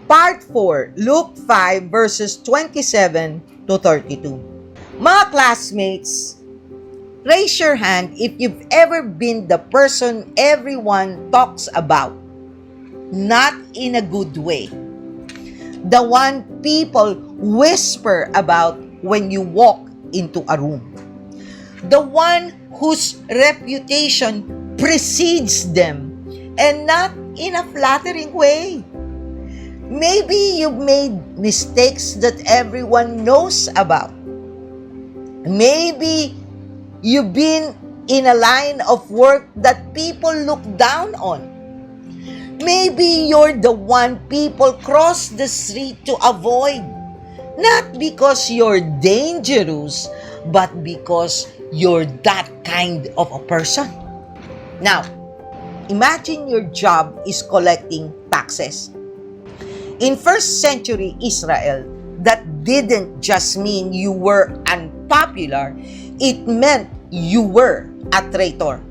Part 4, Luke 5 verses 27 to 32. Mga classmates, raise your hand if you've ever been the person everyone talks about, not in a good way. The one people whisper about when you walk into a room. The one whose reputation precedes them, and not in a flattering way. Maybe you've made mistakes that everyone knows about. Maybe you've been in a line of work that people look down on. Maybe you're the one people cross the street to avoid. Not because you're dangerous, but because you're that kind of a person. Now, imagine your job is collecting taxes. In first century Israel, that didn't just mean you were unpopular, it meant you were a traitor.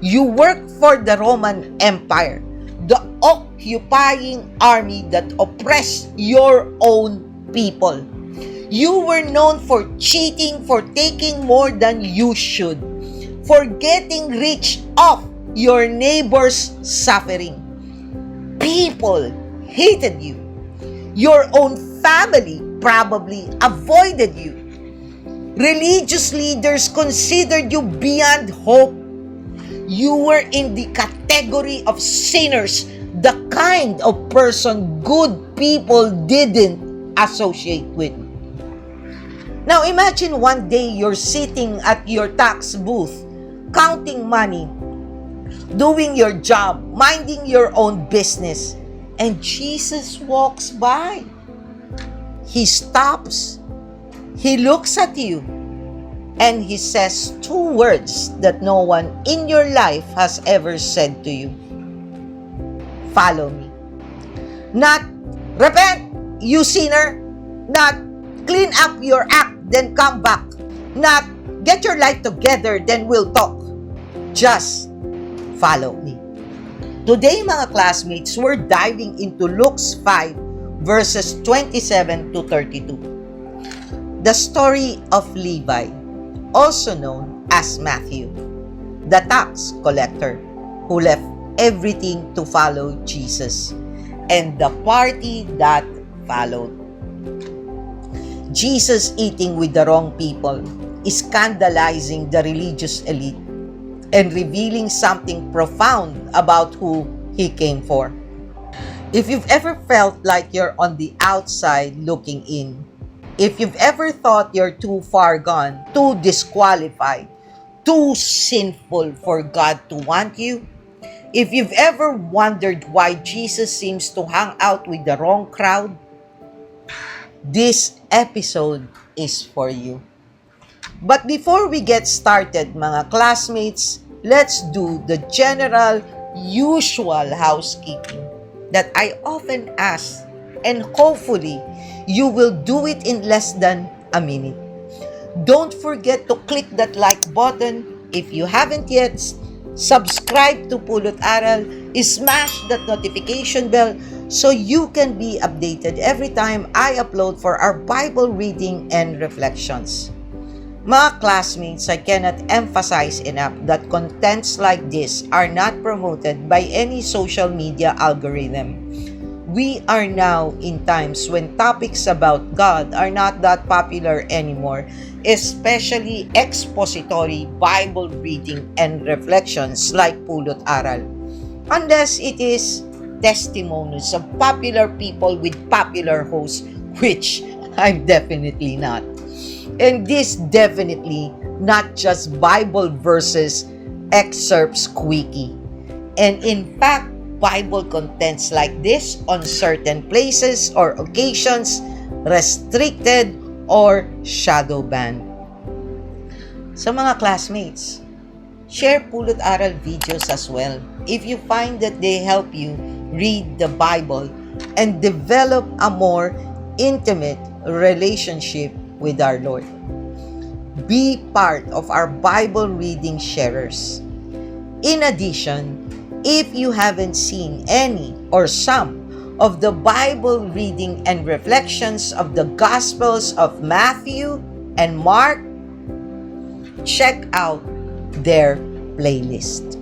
You worked for the Roman Empire, the occupying army that oppressed your own people. You were known for cheating, for taking more than you should, for getting rich off your neighbor's suffering. People hated you. Your own family probably avoided you. Religious leaders considered you beyond hope. You were in the category of sinners, the kind of person good people didn't associate with. Now imagine one day you're sitting at your tax booth, counting money, doing your job, minding your own business, and Jesus walks by. He stops, he looks at you, and he says two words that no one in your life has ever said to you. Follow me. Not, repent, you sinner. Not, clean up your act, then come back. Not, get your life together, then we'll talk. Just, follow me. Today, mga classmates, we're diving into Luke 5, verses 27 to 32. The story of Levi, also known as Matthew, the tax collector who left everything to follow Jesus, and the party that followed. Jesus eating with the wrong people, scandalizing the religious elite, and revealing something profound about who he came for. If you've ever felt like you're on the outside looking in, if you've ever thought you're too far gone, too disqualified, too sinful for God to want you, if you've ever wondered why Jesus seems to hang out with the wrong crowd, this episode is for you. But before we get started, mga classmates, let's do the general, usual housekeeping that I often ask, and hopefully, you will do it in less than a minute. Don't forget to click that like button. If you haven't yet, subscribe to Pulot Aral, smash that notification bell so you can be updated every time I upload for our Bible reading and reflections. Mga classmates, I cannot emphasize enough that contents like this are not promoted by any social media algorithm. We are now in times when topics about God are not that popular anymore, especially expository Bible reading and reflections like Pulot Aral, unless it is testimonies of popular people with popular hosts, which I'm definitely not. And this definitely not just Bible verses, excerpts quickie. And in fact, Bible contents like this on certain places or occasions, restricted or shadow banned. Sa mga classmates, share Pulot Aral videos as well if you find that they help you read the Bible and develop a more intimate relationship with our Lord. Be part of our Bible reading sharers. In addition, if you haven't seen any or some of the Bible reading and reflections of the Gospels of Matthew and Mark, check out their playlist.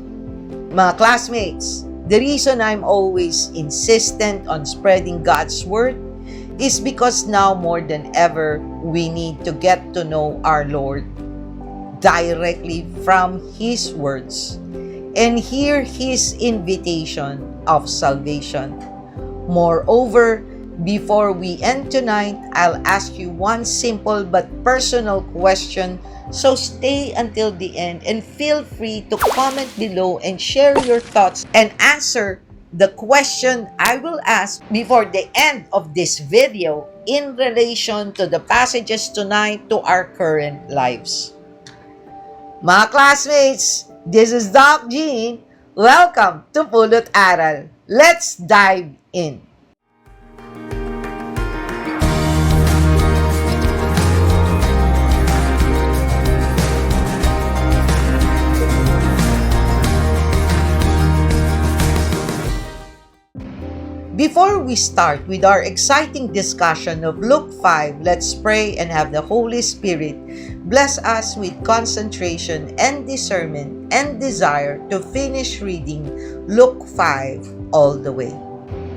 Mga classmates, the reason I'm always insistent on spreading God's Word is because now more than ever, we need to get to know our Lord directly from His words and hear His invitation of salvation. Moreover, before we end tonight, I'll ask you one simple but personal question. So stay until the end and feel free to comment below and share your thoughts and answer the question I will ask before the end of this video in relation to the passages tonight to our current lives. Mga classmates, this is Doc Jean. Welcome to Pulot Aral. Let's dive in. Before we start with our exciting discussion of Luke 5, let's pray and have the Holy Spirit bless us with concentration and discernment and desire to finish reading Luke 5 all the way.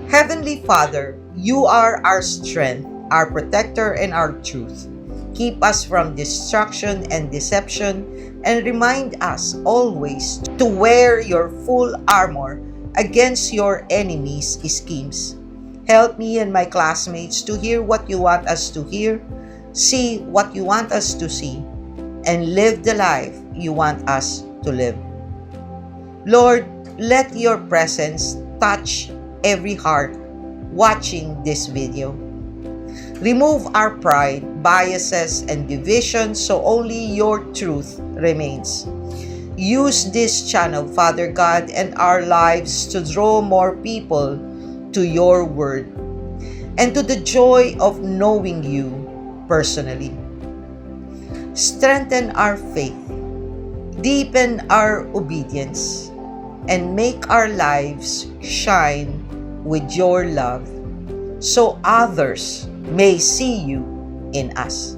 Heavenly Father, you are our strength, our protector, and our truth. Keep us from destruction and deception and remind us always to wear your full armor against your enemies' schemes. Help me and my classmates to hear what you want us to hear, see what you want us to see, and live the life you want us to live. Lord, let your presence touch every heart watching this video. Remove our pride, biases, and divisions so only your truth remains. Use this channel, Father God, and our lives to draw more people to your word and to the joy of knowing you personally. Strengthen our faith, deepen our obedience, and make our lives shine with your love so others may see you in us.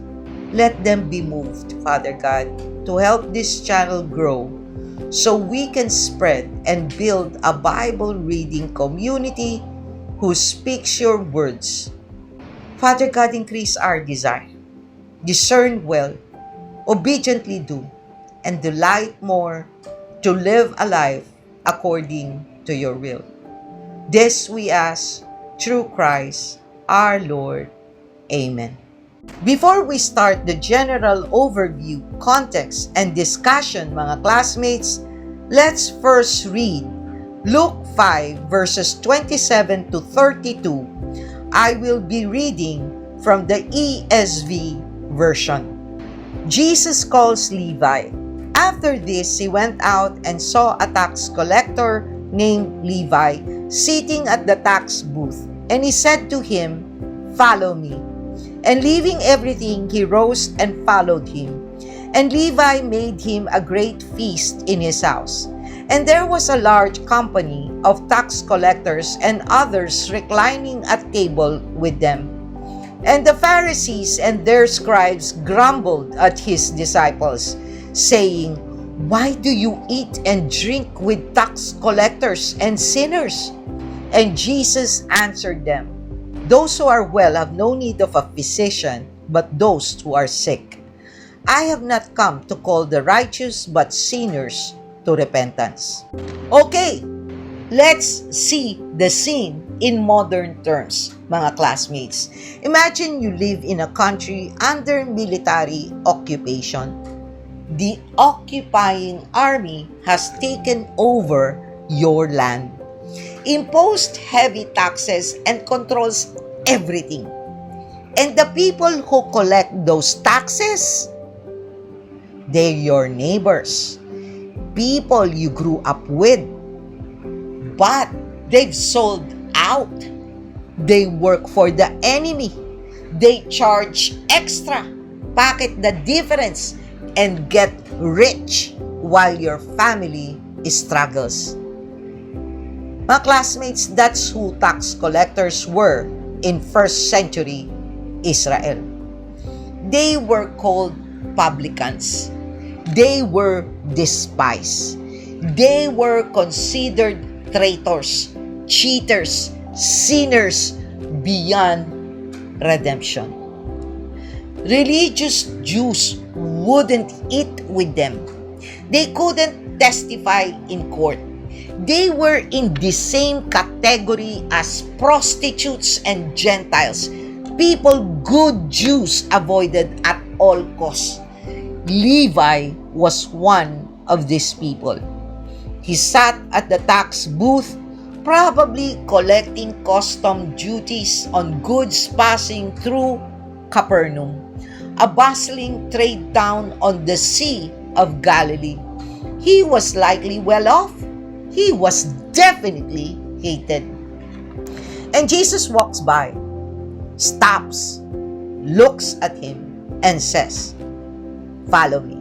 Let them be moved, Father God, to help this channel grow so we can spread and build a Bible reading community who speaks your words. Father God, increase our desire, discern well, obediently do, and delight more to live a life according to your will. This we ask through Christ our Lord. Amen. Before we start the general overview, context, and discussion, mga classmates, let's first read Luke 5 verses 27 to 32. I will be reading from the ESV version. Jesus calls Levi. After this, he went out and saw a tax collector named Levi sitting at the tax booth, and he said to him, "Follow me." And leaving everything, he rose and followed him. And Levi made him a great feast in his house. And there was a large company of tax collectors and others reclining at table with them. And the Pharisees and their scribes grumbled at his disciples, saying, "Why do you eat and drink with tax collectors and sinners?" And Jesus answered them, "Those who are well have no need of a physician, but those who are sick. I have not come to call the righteous, but sinners to repentance." Okay, let's see the scene in modern terms, mga classmates. Imagine you live in a country under military occupation. The occupying army has taken over your land, imposed heavy taxes, and controls everything. And the people who collect those taxes, they're your neighbors, people you grew up with, but they've sold out. They work for the enemy. They charge extra, pocket the difference, and get rich while your family struggles. Mga classmates, that's who tax collectors were in first century Israel. They were called publicans. They were despised. They were considered traitors, cheaters, sinners beyond redemption. Religious Jews wouldn't eat with them. They couldn't testify in court. They were in the same category as prostitutes and Gentiles, people good Jews avoided at all costs. Levi was one of these people. He sat at the tax booth, probably collecting custom duties on goods passing through Capernaum, a bustling trade town on the Sea of Galilee. He was likely well off. He was definitely hated. And Jesus walks by, stops, looks at him, and says, "Follow me."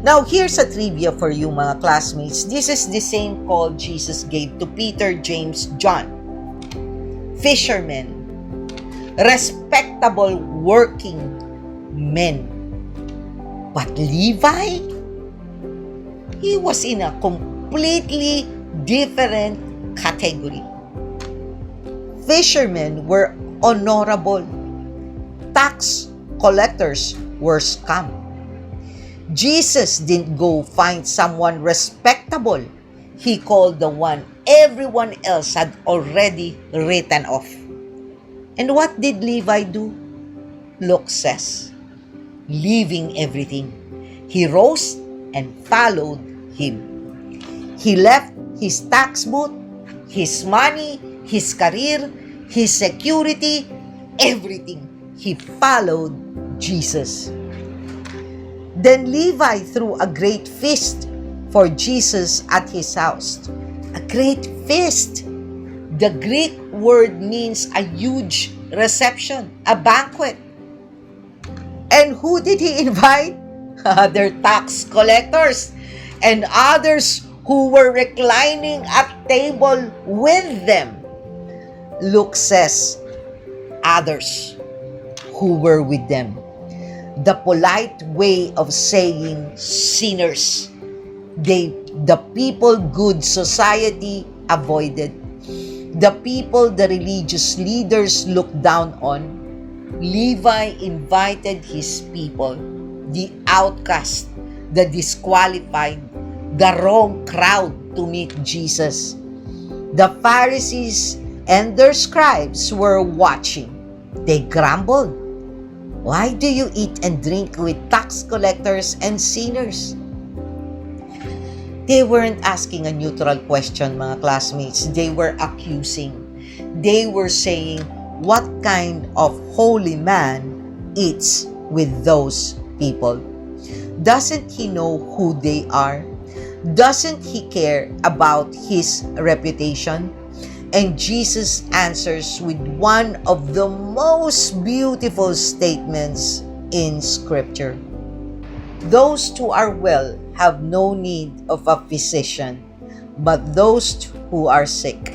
Now, here's a trivia for you, mga classmates. This is the same call Jesus gave to Peter, James, John. Fishermen, respectable working men. But Levi, he was in a completely different category. Fishermen were honorable. Tax collectors were scum. Jesus didn't go find someone respectable. He called the one everyone else had already written off. And what did Levi do? Luke says, leaving everything, he rose and followed him. He left his tax booth, his money, his career, his security, everything. He followed Jesus. Then Levi threw a great feast for Jesus at his house. A great feast. The Greek word means a huge reception, a banquet. And who did he invite? Other tax collectors and others who were reclining at table with them. Luke says, others who were with them. The polite way of saying sinners. The people good society avoided. The people the religious leaders looked down on. Levi invited his people, the outcast, the disqualified, the wrong crowd to meet Jesus. The Pharisees and their scribes were watching. They grumbled, "Why do you eat and drink with tax collectors and sinners?" They weren't asking a neutral question, mga classmates. They were accusing. They were saying, what kind of holy man eats with those people? Doesn't he know who they are? Doesn't he care about his reputation? And Jesus answers with one of the most beautiful statements in Scripture. Those who are well have no need of a physician, but those who are sick.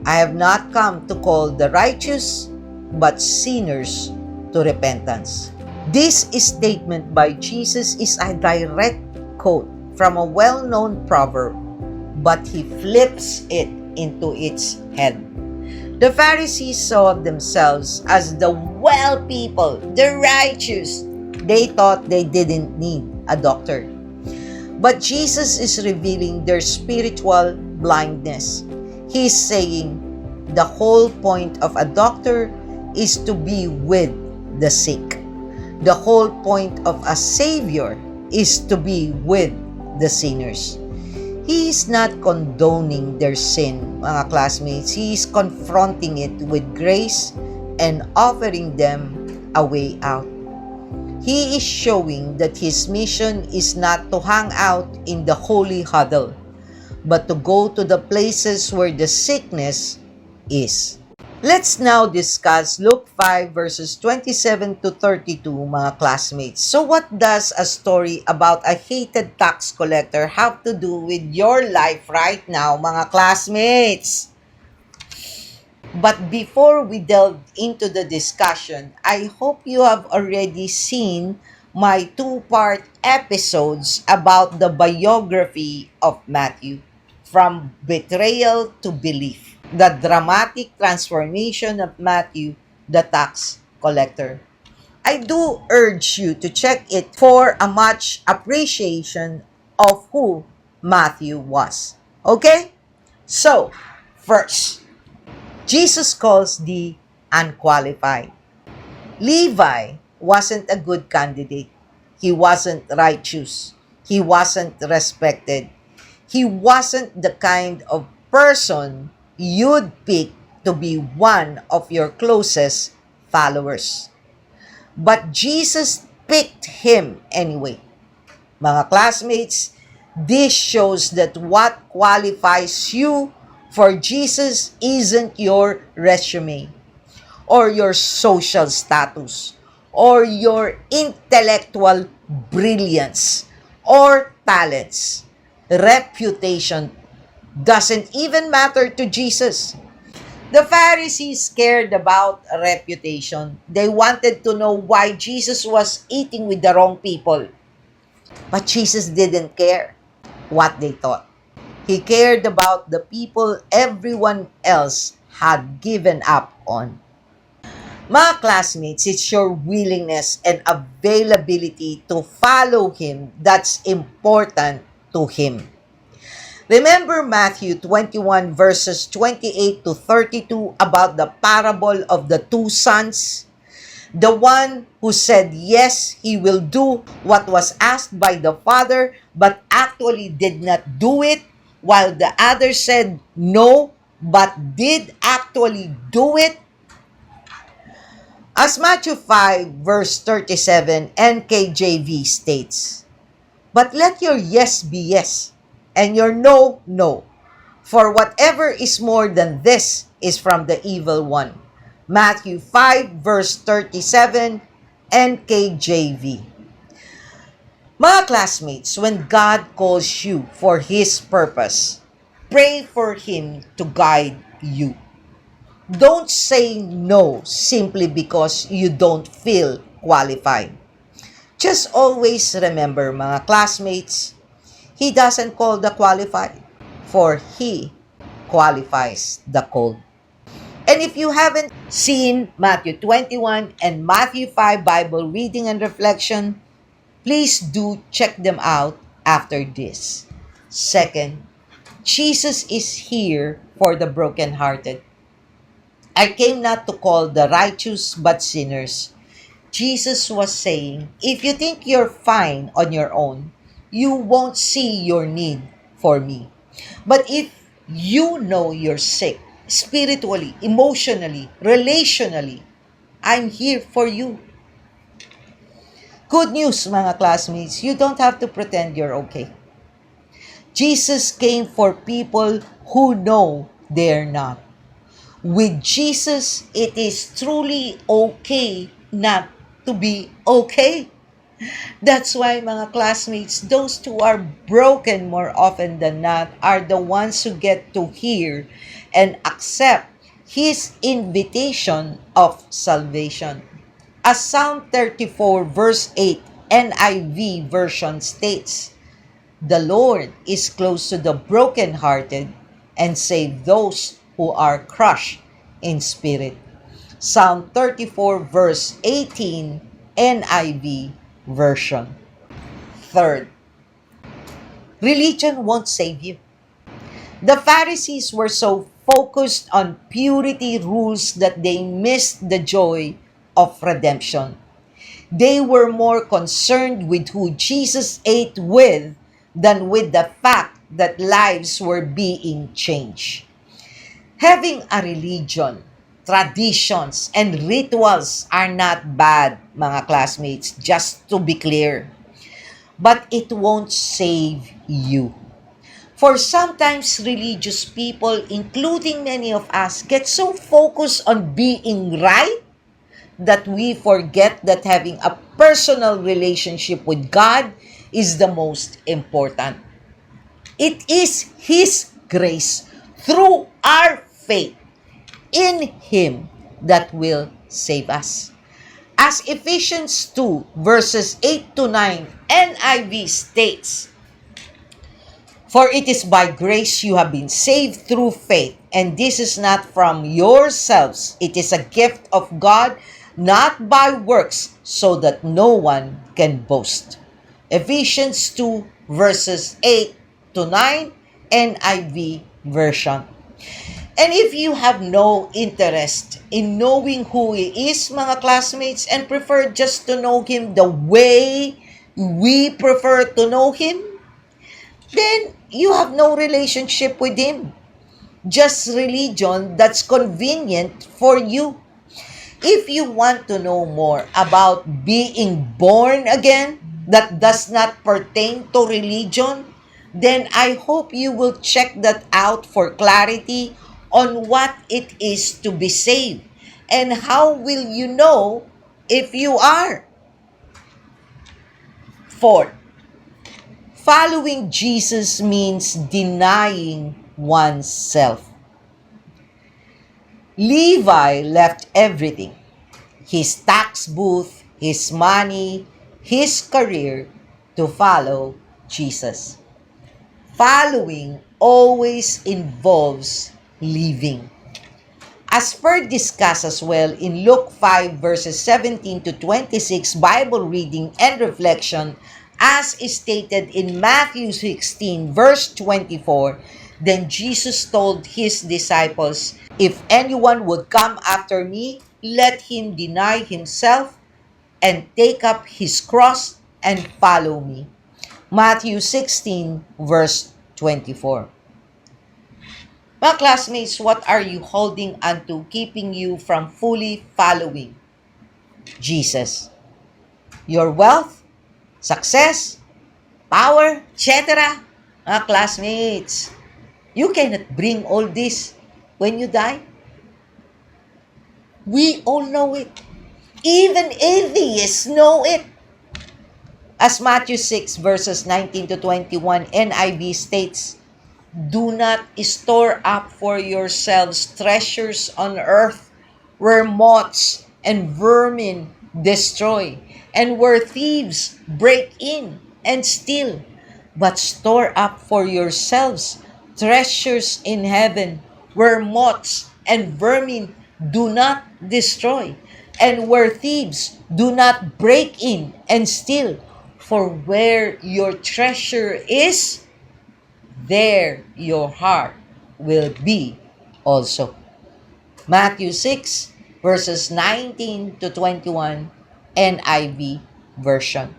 I have not come to call the righteous, but sinners to repentance. This statement by Jesus is a direct quote from a well-known proverb, but he flips it into its head. The Pharisees saw themselves as the well people, the righteous. They thought they didn't need a doctor. But Jesus is revealing their spiritual blindness. He's saying the whole point of a doctor is to be with the sick. The whole point of a savior is to be with the sinners. He is not condoning their sin, mga classmates. He is confronting it with grace and offering them a way out. He is showing that his mission is not to hang out in the holy huddle, but to go to the places where the sickness is. Let's now discuss Luke 5 verses 27 to 32, mga classmates. So what does a story about a hated tax collector have to do with your life right now, mga classmates? But before we delve into the discussion, I hope you have already seen my two-part episodes about the biography of Matthew, from betrayal to belief, the dramatic transformation of Matthew, the tax collector. I do urge you to check it for a much appreciation of who Matthew was. Okay? So, first, Jesus calls the unqualified. Levi wasn't a good candidate. He wasn't righteous. He wasn't respected. He wasn't the kind of person you'd pick to be one of your closest followers. But Jesus picked him anyway. Mga classmates, this shows that what qualifies you for Jesus isn't your resume, or your social status, or your intellectual brilliance, or talents. Reputation doesn't even matter to Jesus. The Pharisees cared about reputation. They wanted to know why Jesus was eating with the wrong people. But Jesus didn't care what they thought. He cared about the people everyone else had given up on. Mga classmates, it's your willingness and availability to follow Him that's important to Him. Remember Matthew 21 verses 28 to 32 about the parable of the two sons? The one who said yes, he will do what was asked by the father, but actually did not do it, while the other said no, but did actually do it. As Matthew 5 verse 37 NKJV states, "But let your yes be yes, and your no, no. For whatever is more than this is from the evil one." Matthew 5 verse 37 NKJV. Mga classmates, when God calls you for His purpose, pray for Him to guide you. Don't say no simply because you don't feel qualified. Just always remember, mga classmates, He doesn't call the qualified, for He qualifies the called. And if you haven't seen Matthew 21 and Matthew 5 Bible reading and reflection, please do check them out after this. Second, Jesus is here for the brokenhearted. I came not to call the righteous but sinners. Jesus was saying, if you think you're fine on your own, you won't see your need for me. But if you know you're sick, spiritually, emotionally, relationally, I'm here for you. Good news, mga classmates, you don't have to pretend you're okay. Jesus came for people who know they're not. With Jesus, it is truly okay not to be okay. That's why, mga classmates, those who are broken more often than not are the ones who get to hear and accept His invitation of salvation. As Psalm 34 verse 8 NIV version states, "The Lord is close to the brokenhearted and save those who are crushed in spirit." Psalm 34 verse 18 NIV version. Third, religion won't save you. The Pharisees were so focused on purity rules that they missed the joy of redemption. They were more concerned with who Jesus ate with than with the fact that lives were being changed. Having a religion, traditions, and rituals are not bad, mga classmates, just to be clear. But it won't save you. For sometimes religious people, including many of us, get so focused on being right that we forget that having a personal relationship with God is the most important. It is His grace through our faith in Him that will save us. As Ephesians 2 verses 8 to 9 NIV states, "For it is by grace you have been saved through faith, and this is not from yourselves. It is a gift of God, not by works, so that no one can boast." Ephesians 2 verses 8 to 9 NIV version. And if you have no interest in knowing who He is, mga classmates, and prefer just to know Him the way we prefer to know Him, then you have no relationship with Him. Just religion that's convenient for you. If you want to know more about being born again that does not pertain to religion, then I hope you will check that out for clarity on what it is to be saved and how will you know if you are. Fourth, following Jesus means denying oneself. Levi left everything, his tax booth, his money, his career, to follow Jesus. Following always involves leaving. As per discussed as well in Luke 5 verses 17 to 26 Bible reading and reflection, as is stated in Matthew 16 verse 24, then Jesus told His disciples, "If anyone would come after me, let him deny himself and take up his cross and follow me." Matthew 16 verse 24. Mga classmates, what are you holding onto keeping you from fully following Jesus? Your wealth, success, power, etc. Mga classmates, you cannot bring all this when you die. We all know it. Even atheists know it. As Matthew 6 verses 19 to 21 NIV states, "Do not store up for yourselves treasures on earth, where moths and vermin destroy, and where thieves break in and steal. But store up for yourselves treasures in heaven, where moths and vermin do not destroy, and where thieves do not break in and steal. For where your treasure is, there your heart will be also." Matthew 6 verses 19 to 21 NIV version.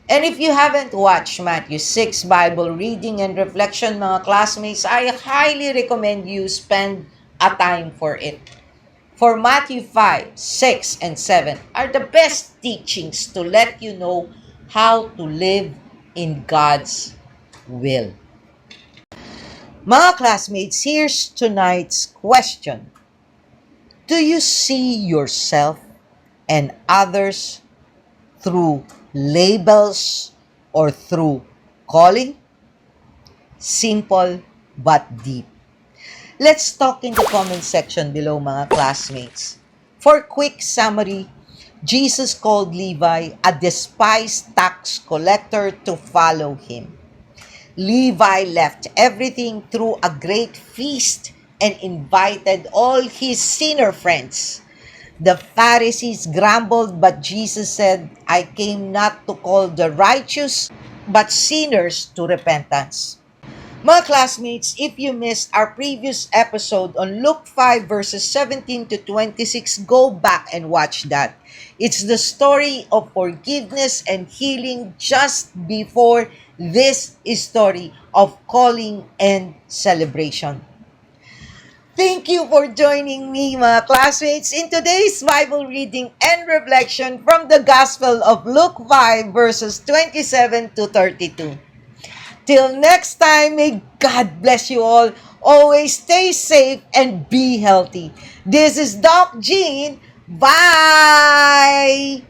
And if you haven't watched Matthew 6 Bible reading and reflection, mga classmates, I highly recommend you spend a time for it. For Matthew 5, 6, and 7 are the best teachings to let you know how to live in God's will. Mga classmates, here's tonight's question. Do you see yourself and others through labels or through calling? Simple but deep. Let's talk in the comment section below, mga classmates. For quick summary, Jesus called Levi a despised tax collector to follow Him. Levi left everything through a great feast and invited all his sinner friends. The Pharisees grumbled, but Jesus said, "I came not to call the righteous, but sinners to repentance." Mga classmates, if you missed our previous episode on Luke 5 verses 17 to 26, go back and watch that. It's the story of forgiveness and healing just before this story of calling and celebration. Thank you for joining me, mga classmates, in today's Bible reading and reflection from the Gospel of Luke 5 verses 27 to 32. Till next time, may God bless you all. Always stay safe and be healthy. This is Doc Jean. Bye!